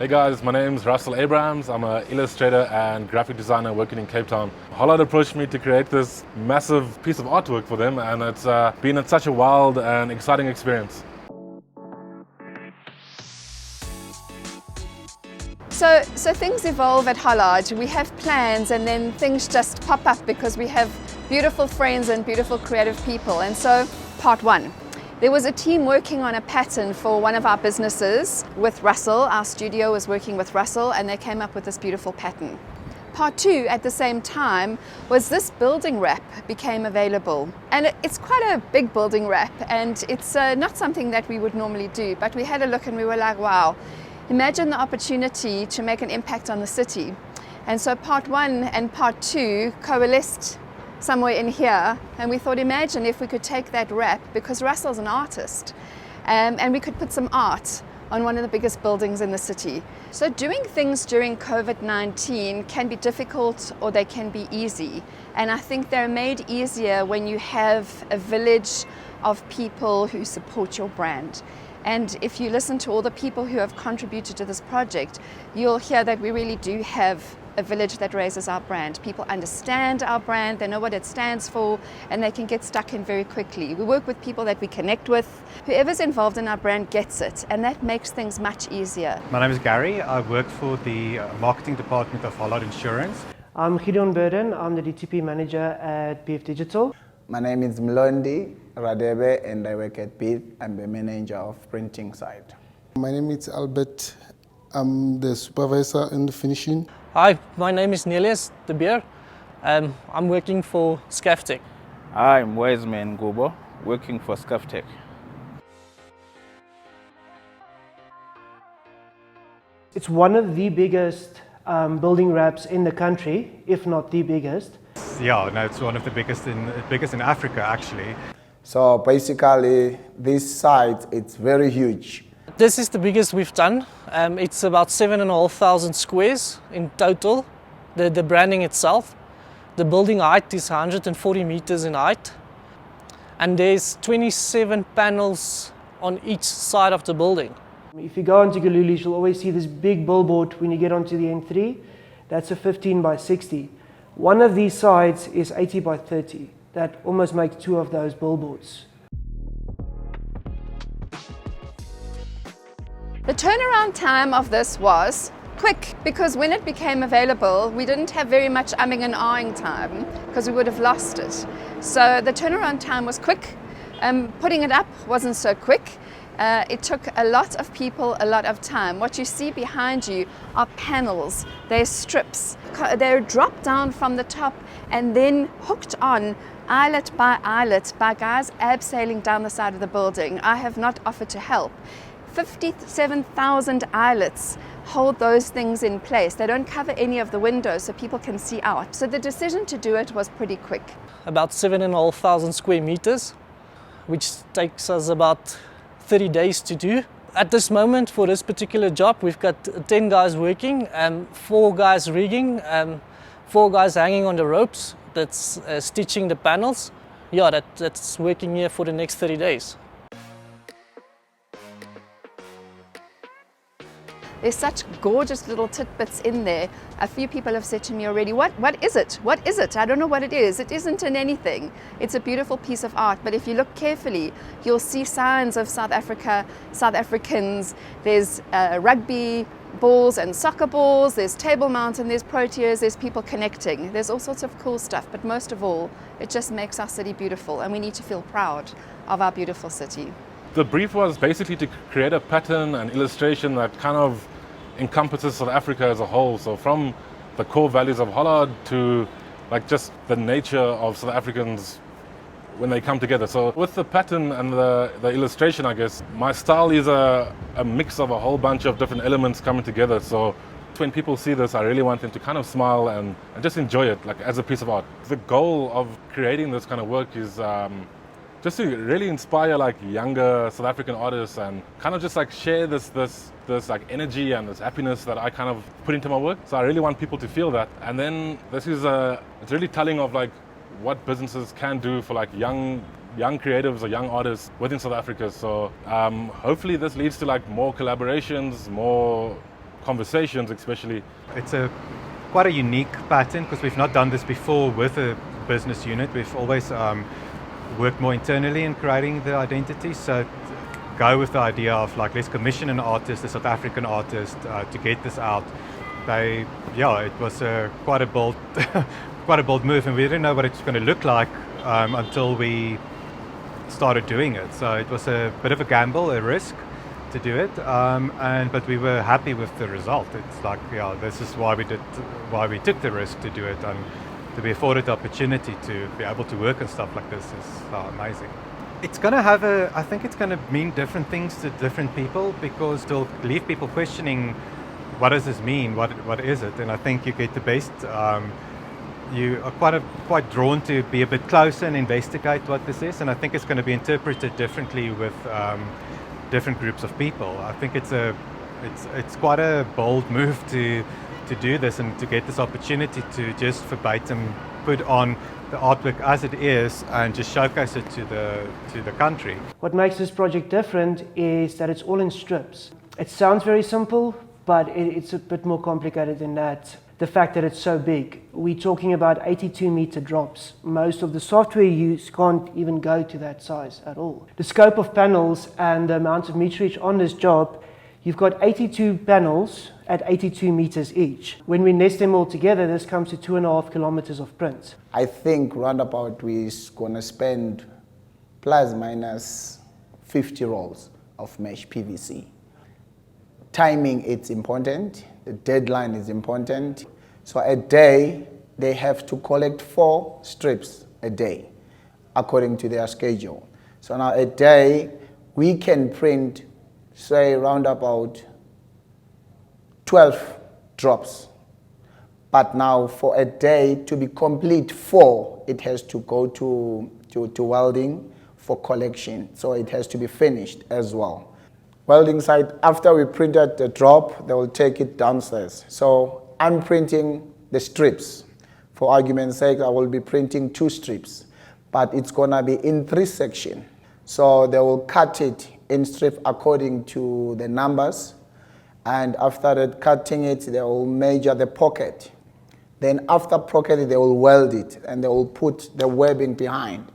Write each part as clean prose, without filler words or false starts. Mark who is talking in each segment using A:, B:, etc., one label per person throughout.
A: Hey guys, my name's Russell Abrahams. I'm an illustrator and graphic designer working in Cape Town. Hollard approached me to create this massive piece of artwork for them, and it's been such a wild and exciting experience.
B: So things evolve at Hollard. We have plans and then things just pop up because we have beautiful friends and beautiful creative people. And so part one. There was a team working on a pattern for one of our businesses with Russell. Our studio was working with Russell and they came up with this beautiful pattern. Part two, at the same time, was this building wrap became available. And it's quite a big building wrap and it's not something that we would normally do, but we had a look and we were like, wow, imagine the opportunity to make an impact on the city. And so part one and part two coalesced somewhere in here, and we thought, imagine if we could take that wrap, because Russell's an artist, and we could put some art on one of the biggest buildings in the city. So doing things during COVID-19 can be difficult or they can be easy, and I think they're made easier when you have a village of people who support your brand. And if you listen to all the people who have contributed to this project, you'll hear that we really do have a village that raises our brand. People understand our brand, they know what it stands for, and they can get stuck in very quickly. We work with people that we connect with. Whoever's involved in our brand gets it, and that makes things much easier.
C: My name is Gary. I work for the marketing department of Hollard Insurance.
D: I'm Gideon Burden. I'm the DTP manager at PF Digital.
E: My name is Mlondi Radebe and I work at PIF. I'm the manager of printing side.
F: My name is Albert. I'm the supervisor in the finishing.
G: Hi, my name is Nelius De Beer. I'm working for Scaftech.
H: I'm Wiseman Gobo, working for Scaftech.
D: It's one of the biggest building wraps in the country, if not the biggest.
C: Yeah, no, it's one of the biggest in Africa, actually.
E: So basically, this site, it's very huge.
G: This is the biggest we've done. It's about 7,500 squares in total, the branding itself. The building height is 140 meters in height. And there's 27 panels on each side of the building.
D: If you go onto Galulish, you'll always see this big billboard when you get onto the N3. That's a 15 by 60. One of these sides is 80 by 30. That almost makes two of those billboards.
B: The turnaround time of this was quick, because when it became available, we didn't have very much umming and ahhing time because we would have lost it. So the turnaround time was quick. Putting it up wasn't so quick. It took a lot of people a lot of time. What you see behind you are panels, they're strips. They're dropped down from the top and then hooked on eyelet by guys abseiling down the side of the building. I have not offered to help. 57,000 eyelets hold those things in place. They don't cover any of the windows so people can see out. So the decision to do it was pretty quick.
G: About 7,500 square meters, which takes us about 30 days to do. At this moment, for this particular job, we've got 10 guys working, 4 guys rigging, 4 guys hanging on the ropes that's stitching the panels. Yeah, that's working here for the next 30 days.
B: There's such gorgeous little tidbits in there. A few people have said to me already, what is it? What is it? I don't know what it is. It isn't in anything. It's a beautiful piece of art, but if you look carefully, you'll see signs of South Africa, South Africans. There's rugby balls and soccer balls, there's Table Mountain, there's Proteas, there's people connecting. There's all sorts of cool stuff, but most of all, it just makes our city beautiful, and we need to feel proud of our beautiful city.
A: The brief was basically to create a pattern and illustration that kind of encompasses South Africa as a whole. So from the core values of Hollard to like just the nature of South Africans when they come together. So with the pattern and the illustration, I guess, my style is a mix of a whole bunch of different elements coming together. So when people see this, I really want them to kind of smile and just enjoy it like as a piece of art. The goal of creating this kind of work is just to really inspire like younger South African artists and kind of just like share this like energy and this happiness that I kind of put into my work. So I really want people to feel that. And then this is it's really telling of like what businesses can do for like young creatives or young artists within South Africa. So hopefully this leads to like more collaborations, more conversations especially.
C: It's quite a unique pattern because we've not done this before with a business unit. We've always worked more internally in creating the identity. So go with the idea of like, let's commission an artist, a South African artist, to get this out. It was quite a bold, quite a bold move, and we didn't know what it's going to look like until we started doing it. So it was a bit of a gamble, a risk to do it, but we were happy with the result. It's like, this is why we took the risk to do it, and to be afforded the opportunity to be able to work on stuff like this is amazing. It's going to have I think it's going to mean different things to different people, because it'll leave people questioning, what does this mean? What is it? And I think you get the best. You are quite drawn to be a bit closer and investigate what this is, and I think it's going to be interpreted differently with different groups of people. I think it's quite a bold move to do this and to get this opportunity to just verbatim put on the artwork as it is and just showcase it to the country.
D: What makes this project different is that it's all in strips. It sounds very simple, but it's a bit more complicated than that. The fact that it's so big. We're talking about 82-meter drops. Most of the software you use can't even go to that size at all. The scope of panels and the amount of meterage on this job, you've got 82 panels at 82 meters each. When we nest them all together, this comes to 2.5 kilometers of print.
E: I think roundabout we're going to spend plus minus 50 rolls of mesh PVC. Timing, it's important. The deadline is important. So a day, they have to collect 4 strips a day, according to their schedule. So now a day, we can print, say, round about 12 drops. But now for a day to be complete 4, it has to go to welding for collection. So it has to be finished as well. Welding site, after we printed the drop, they will take it downstairs. So I'm printing the strips. For argument's sake, I will be printing 2 strips, but it's gonna be in 3 sections. So they will cut it in strips according to the numbers, and after that cutting it, they will measure the pocket. Then after pocket, they will weld it, and they will put the webbing behind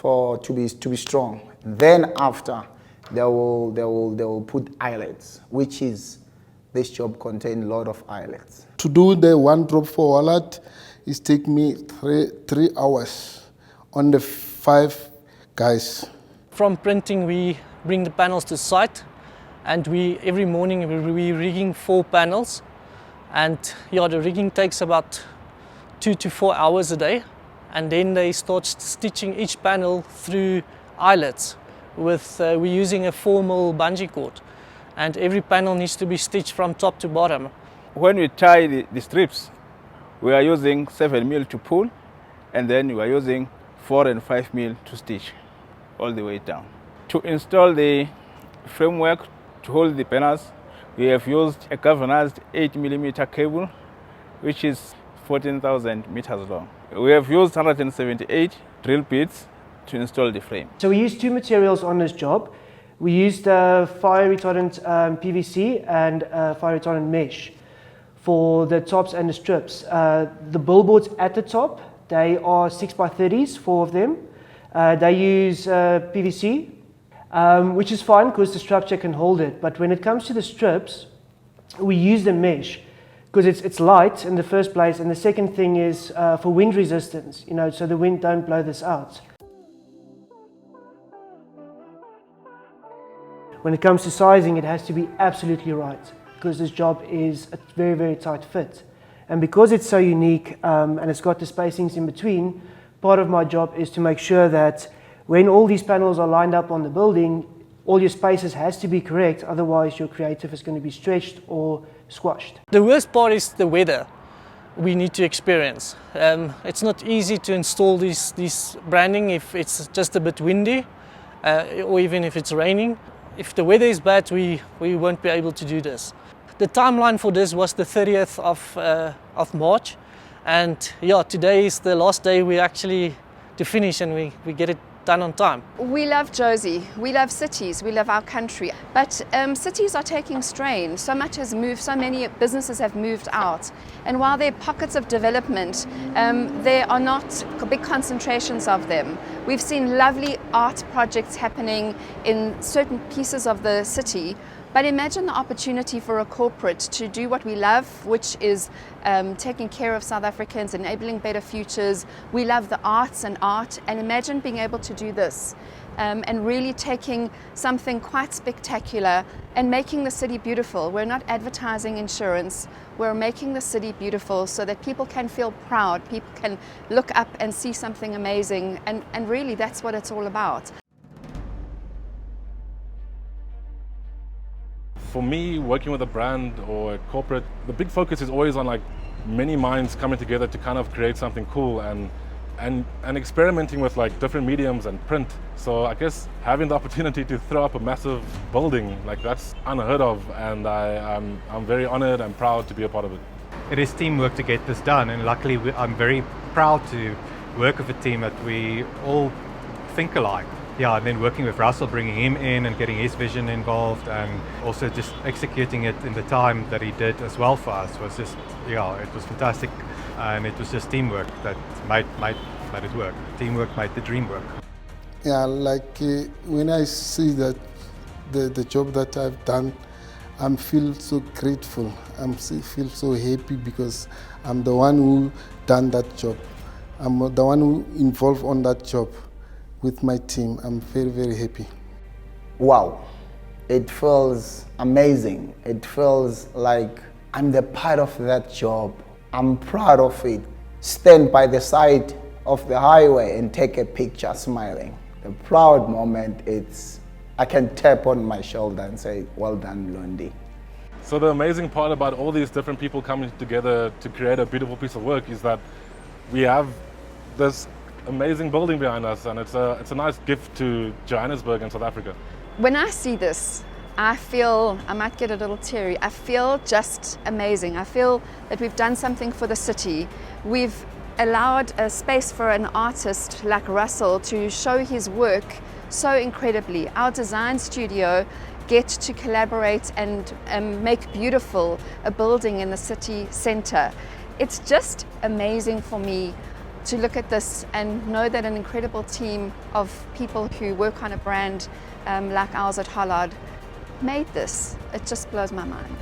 E: to be strong. Then after, they will put eyelets, which is, this job contains a lot of eyelets.
F: To do the one drop for wallet, it takes me 3 hours on the 5 guys.
G: From printing, we bring the panels to site, and every morning we're rigging 4 panels, and the rigging takes about 2 to 4 hours a day, and then they start stitching each panel through eyelets. We're using a 4mm bungee cord, and every panel needs to be stitched from top to bottom.
H: When we tie the strips, we are using 7mm to pull, and then we are using 4 and 5mm to stitch all the way down. To install the framework to hold the panels, we have used a galvanized 8mm cable, which is 14,000 meters long. We have used 178 drill bits to install the frame.
D: So we used 2 materials on this job. We used fire retardant PVC and fire retardant mesh for the tops and the strips. The billboards at the top, they are 6x30s, 4 of them. They use PVC, which is fine because the structure can hold it. But when it comes to the strips, we use the mesh because it's light in the first place, and the second thing is for wind resistance, so the wind don't blow this out. When it comes to sizing, it has to be absolutely right because this job is a very, very tight fit. And because it's so unique and it's got the spacings in between, part of my job is to make sure that when all these panels are lined up on the building, all your spaces has to be correct, otherwise your creative is going to be stretched or squashed.
G: The worst part is the weather we need to experience. It's not easy to install this branding if it's just a bit windy or even if it's raining. If the weather is bad, we won't be able to do this. The timeline for this was the 30th of March, and today is the last day we actually to finish, and we get it done on time.
B: We love Jozi, we love cities, we love our country, but cities are taking strain. So much has moved, so many businesses have moved out. And while there are pockets of development, there are not big concentrations of them. We've seen lovely art projects happening in certain pieces of the city. But imagine the opportunity for a corporate to do what we love, which is taking care of South Africans, enabling better futures. We love the arts and art, and imagine being able to do this and really taking something quite spectacular and making the city beautiful. We're not advertising insurance, we're making the city beautiful so that people can feel proud, people can look up and see something amazing, and really that's what it's all about.
A: For me, working with a brand or a corporate, the big focus is always on like many minds coming together to kind of create something cool and experimenting with like different mediums and print. So I guess having the opportunity to throw up a massive building, like that's unheard of, and I'm very honored and proud to be a part of it.
C: It is teamwork to get this done, and luckily I'm very proud to work with a team that we all think alike. Yeah, and then working with Russell, bringing him in and getting his vision involved, and also just executing it in the time that he did as well for us was just, yeah, it was fantastic. And it was just teamwork that made it work. Teamwork made the dream work.
F: Yeah, like when I see that the job that I've done, I feel so grateful. I feel so happy because I'm the one who done that job. I'm the one who involved on that job. With my team, I'm very, very happy.
E: Wow, it feels amazing. It feels like I'm the part of that job. I'm proud of it. Stand by the side of the highway and take a picture smiling. The proud moment, I can tap on my shoulder and say, well done, Londi.
A: So the amazing part about all these different people coming together to create a beautiful piece of work is that we have this amazing building behind us, and it's a nice gift to Johannesburg and South Africa.
B: When I see this, I feel, I might get a little teary, I feel just amazing. I feel that we've done something for the city. We've allowed a space for an artist like Russell to show his work so incredibly. Our design studio get to collaborate and make beautiful a building in the city centre. It's just amazing for me to look at this and know that an incredible team of people who work on a brand like ours at Hollard made this. It just blows my mind.